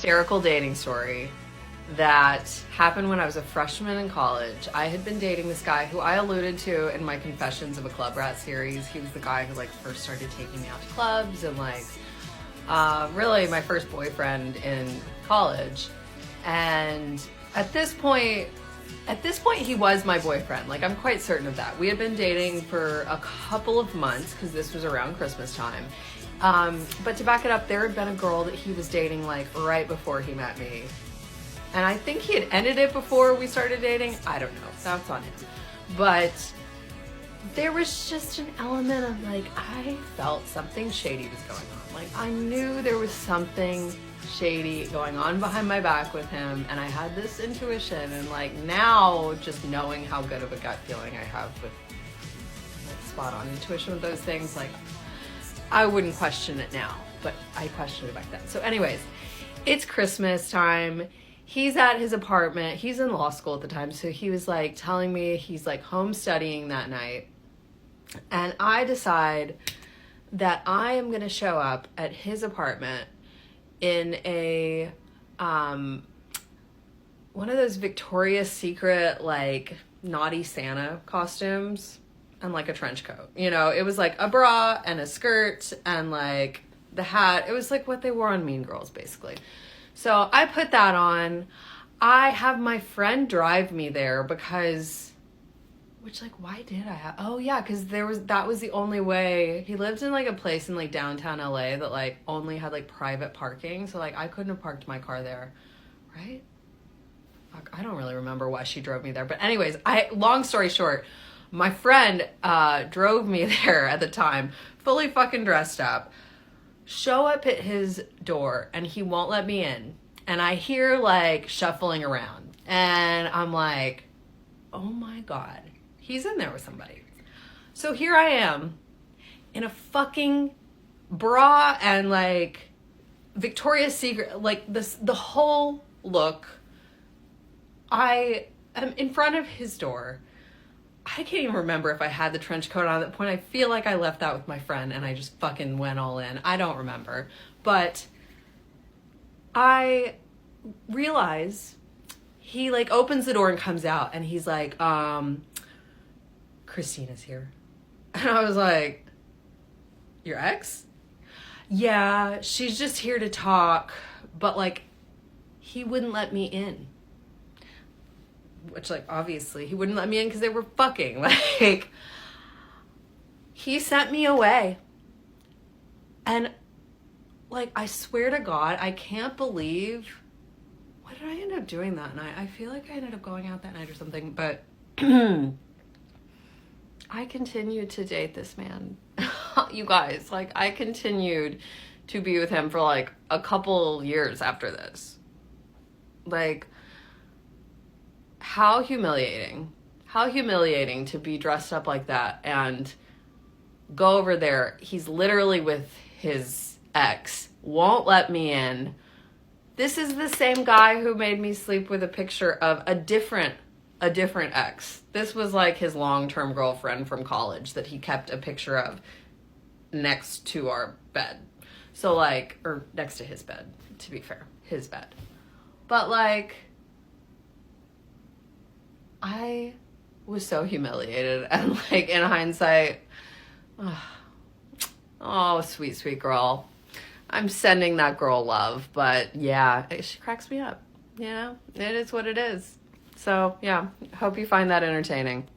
hysterical dating story that happened when I was a freshman in college. I had been dating this guy who I alluded to in my Confessions of a Club Rat series. He was the guy who like first started taking me out to clubs and like really my first boyfriend in college. And at this point he was my boyfriend. Like, I'm quite certain of that. We had been dating for a couple of months because this was around Christmas time. But to back it up, there had been a girl that he was dating like right before he met me. And I think he had ended it before we started dating. I don't know. That's on him. But there was just an element of like, I felt something shady was going on. Like, I knew there was something shady going on behind my back with him, and I had this intuition. And like, now just knowing how good of a gut feeling I have with like spot on intuition with those things, like I wouldn't question it now, but I questioned it back then. So anyways, it's Christmas time. He's at his apartment. He's in law school at the time. So he was like telling me he's like home studying that night. And I decide that I am going to show up at his apartment in a, one of those Victoria's Secret, like naughty Santa costumes and like a trench coat. You know, it was like a bra and a skirt and like the hat. It was like what they wore on Mean Girls, basically. So I put that on. I have my friend drive me there because, which like, why did I have, oh yeah, because that was the only way. He lived in like a place in like downtown LA that like only had like private parking. So like I couldn't have parked my car there, right? Fuck, I don't really remember why she drove me there. But anyways, long story short, my friend drove me there at the time, fully fucking dressed up. Show up at his door and he won't let me in. And I hear like shuffling around and I'm like, oh my God, he's in there with somebody. So here I am in a fucking bra and like Victoria's Secret, like the whole look. I am in front of his door. I can't even remember if I had the trench coat on at that point. I feel like I left that with my friend and I just fucking went all in. I don't remember. But I realize he like opens the door and comes out and he's like, Christina's here. And I was like, your ex? Yeah, she's just here to talk. But like, he wouldn't let me in. Which, like, obviously, he wouldn't let me in because they were fucking. Like, he sent me away. And, like, I swear to God, I can't believe... What did I end up doing that night? I feel like I ended up going out that night or something, but... I continued to date this man. You guys, like, I continued to be with him for, like, a couple years after this. Like... How humiliating to be dressed up like that and go over there. He's literally with his ex, won't let me in. This is the same guy who made me sleep with a picture of a different ex. This was like his long-term girlfriend from college that he kept a picture of next to our bed. So like, or next to his bed, to be fair, his bed. But like, I was so humiliated and like in hindsight, oh, sweet, sweet girl. I'm sending that girl love, but yeah, she cracks me up. You know, it is what it is. So yeah, hope you find that entertaining.